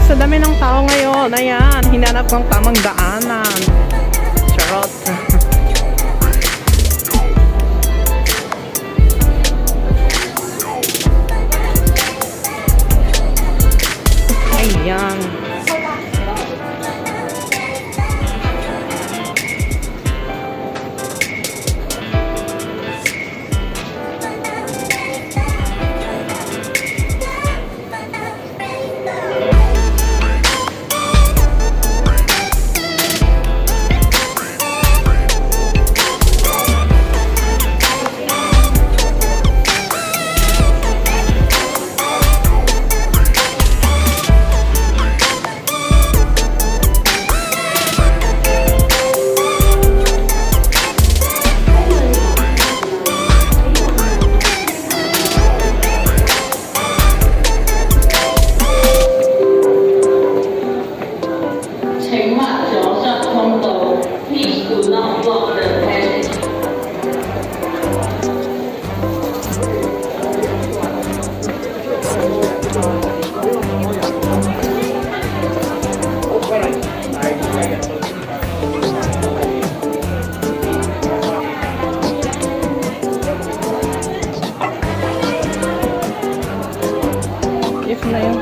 Sa dami ng tao ngayon, ayan, hinanap kong tamang daanan. Charot. Ayan. If na yun.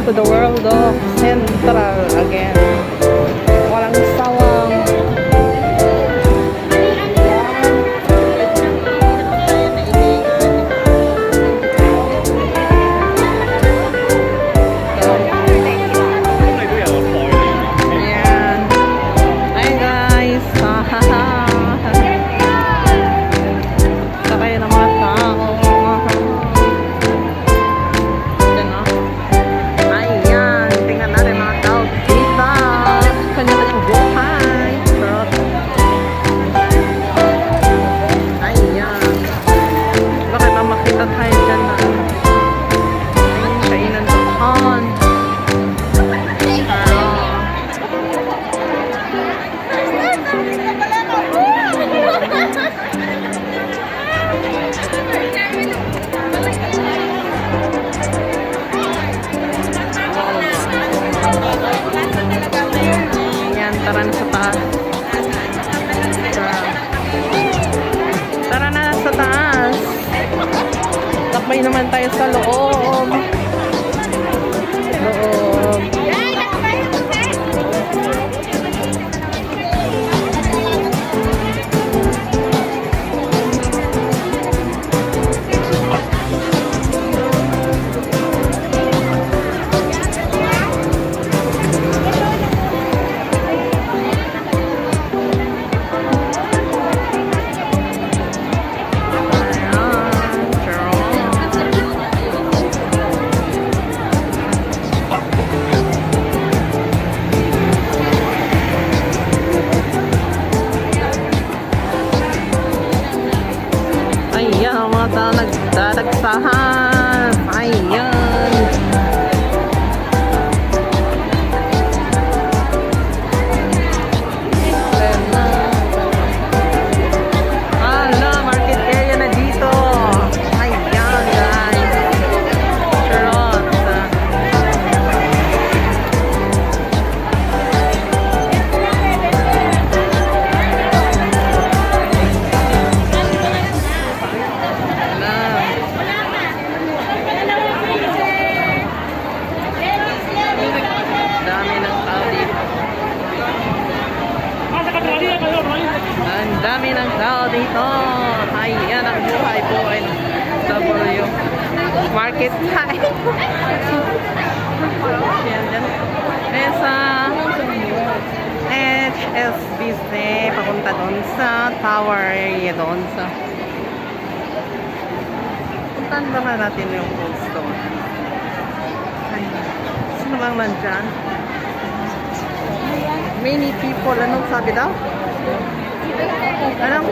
To the world of Central again. Walang sawang ayan. Hi guys. Sakay ng mga tao. Tingnan natin mga tao. Kita. Tara na sa taas. Tara na sa taas. Takbay naman tayo sa loob. Loob. Ayan, mga tao nagdadagsahan. Ayan. Ala, market area na dito. Ayan, guys. Charot. Dami ng tao dito. Ang dami ng tao dito. Ayan ang buhay po sa Boreo. Market time. Ayan sa HSBC. Papunta doon sa tower area doon sa puntahan ba natin yung food store. Sino bang nandyan? Many people, anong sabi daw? Anong?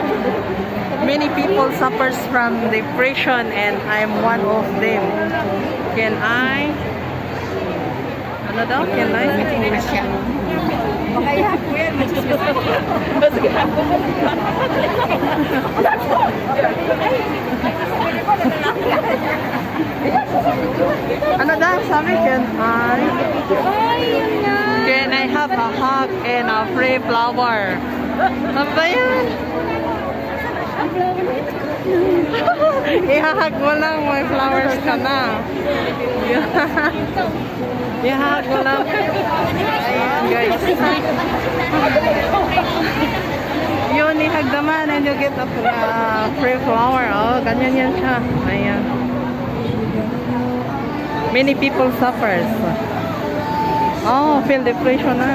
Many people suffers from depression and I'm one of them. Can I? Ano daw? Can I? Ano daw? Sabi, can I have a hug and a free flower? Ano ba yan? Ihahag mo lang, may flowers ka na. Ihahag mo lang. Ayan, guys. Yun, ihag naman and you get a free flower. Oh, ganyan yan siya. Ayan. Many people suffers. Oh, feel depression na.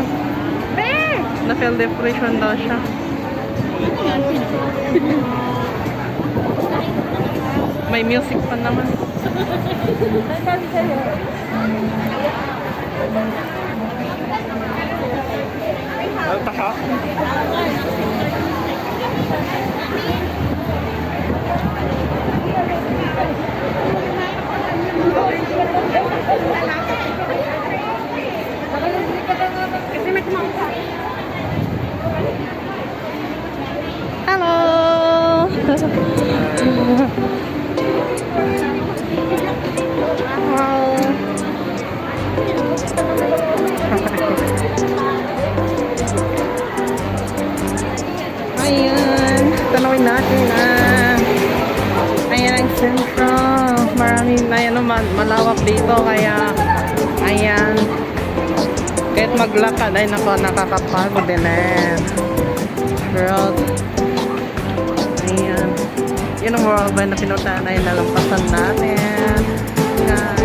Na-feel depression daw siya. May music pa naman. Hello. Ayan, tanawin natin ayan ang sentro. Maraming malawak dito kaya ayan, kahit maglakad ay nakakapagod din pero ayan, yun ang world na pinuntahan ay nalampasan natin, guys.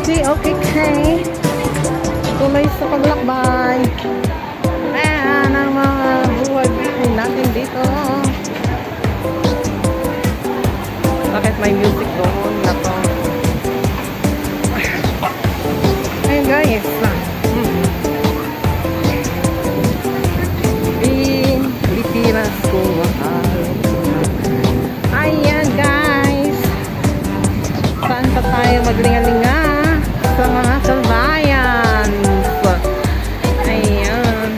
Okay. Tuloy sa paglakbay. Ayan ang mga buhay natin dito. Bakit may music doon na to? Ayan, guys. Pilipinas ko mahal. Ayan, guys. Saan pa tayo maglingalinga? Sa mga salbayan. Ayan.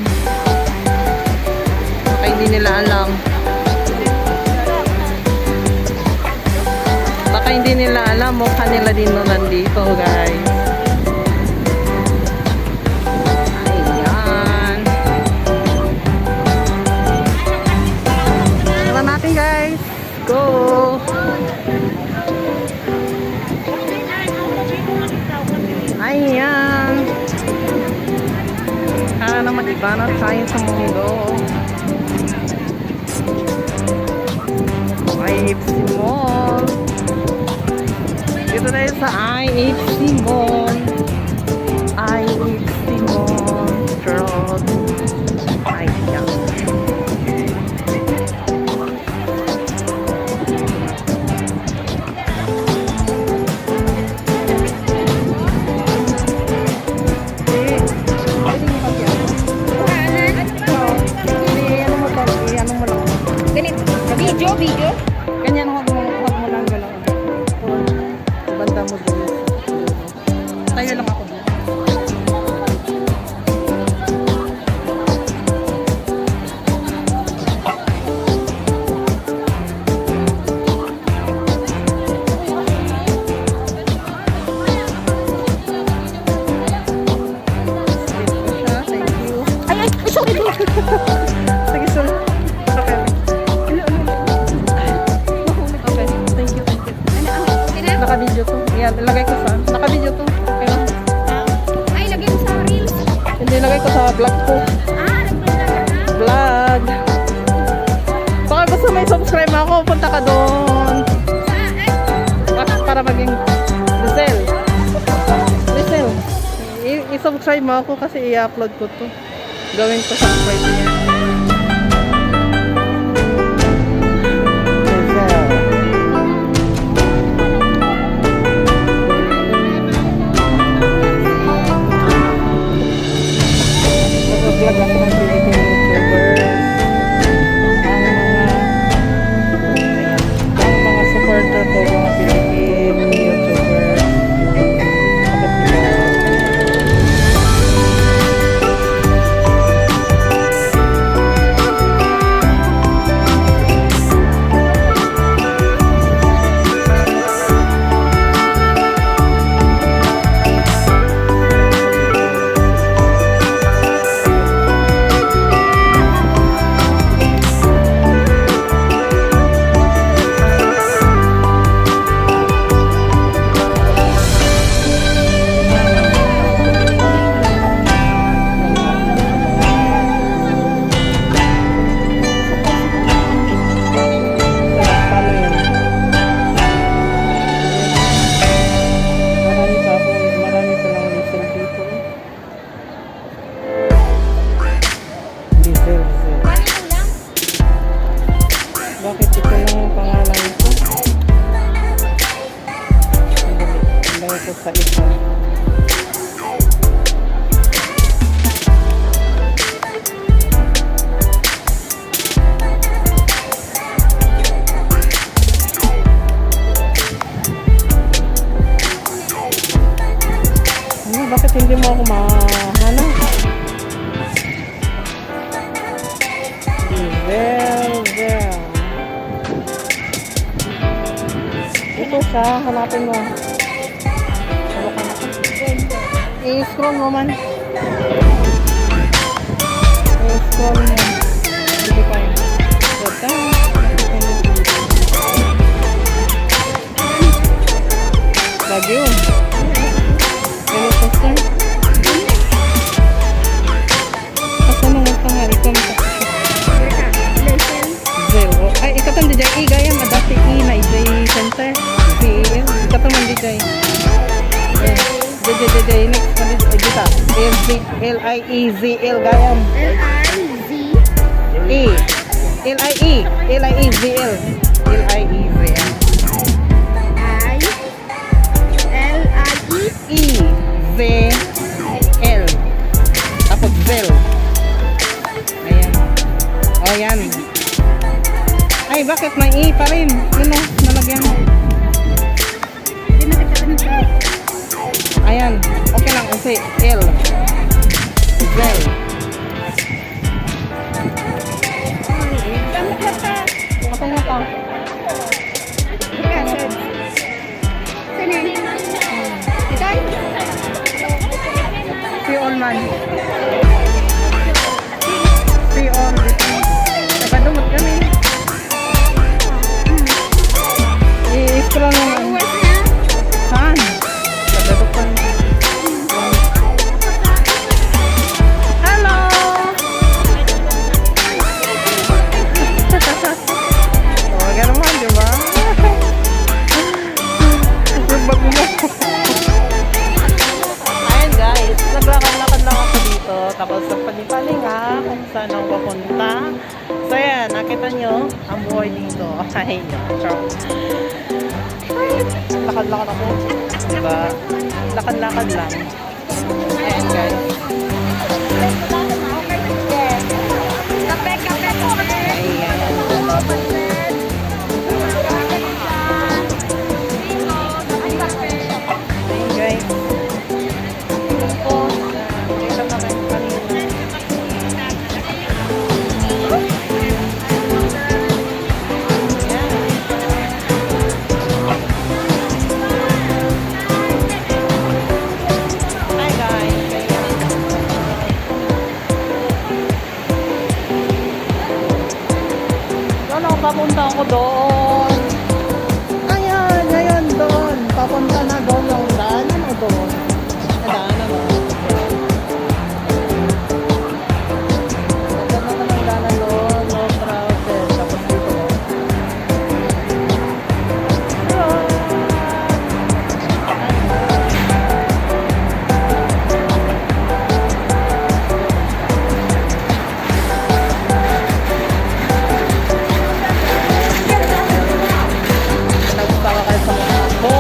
Baka hindi nila alam. Baka hindi nila alam. Mukha nila ako guys. Ayan. Tara natin guys. Go! Ayan. Para naman iba na tayo sa mundo. IFC Mall. Dito tayo sa IFC Mall. IFC Mall. Road. Ayan. Video? Ganyan, huwag mo lang galaw. Banda mo dito. Tayo lang ako dito. Thank you. Ay, sorry. Sige, sorry. Okay. Okay, thank you, thank you. Okay na? Naka-video to. Yan, ilagay ko sa... Naka-video to. Okay lang. Ay, lagay mo sa reels. Hindi, ilagay ko sa vlog ko. Vlog. Baka gusto may subscribe ako, punta ka doon. Para maging Rizal. Rizal. I-subscribe mo ako kasi i-upload ko to. Gawin ko subscribe niya. Rizal. Nag-vlog ako ng Philippine YouTubers. Ang mga supporter ko, mga Philippine YouTubers. Kapag nila. Marami pa lang listen dito. Diesel. Bakit ito yung pangalan ito? Ilagay ko sa isa. Bakit hindi mo ako mahanap? Vel. Ito siya, hanapin mo. Hawakan ako. I-scroll mo man. I-scroll mo. Hindi pa yun. Gata. Lagi yun. Poster. Asa nung pangalan ko Zero. Ay, ikatang DJ gaya madati na DJ center. Ikatang man DJ. DJ next man dita. L-I-E-Z-L gayam. L-I-E-Z-L. E-Z-L. Tapos Zel. Ayan. O, yan. Ay, bakit may E pa rin? Yun o, nalagyan. Ayan. Okay lang. Kasi L. Zel. Okay na pa. Ito? kung saan ako papunta. So yan, nakita nyo ang buhay dito. Ay, Charles. Lakad-lakad ako. Diba? Lakad-lakad lang. Ayan guys. Ayan guys. Tapos, dito kami kanina. Hi guys. Doon papunta ako doon. Ayan, ayan doon. Papunta na doon yung daanan o doon. Daanan o. Ganda naman ang daanan doon. No crowded. Tapos dito. Nagpunta ka kayo sa mga ako.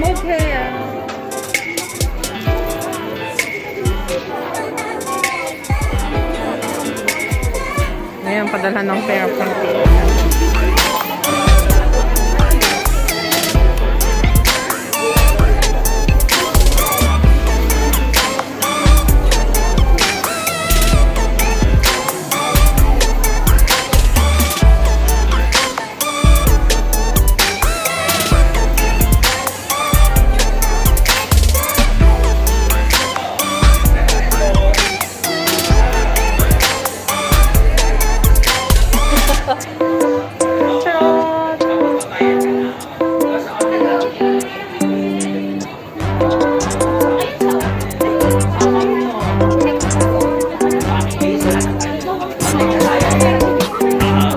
Okay. Ngayon, padalhan ng pera from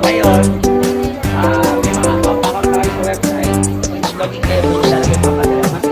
Ngayon, may mga kapakot tayo sa website. Login kayo doon sa ating papadala. Mas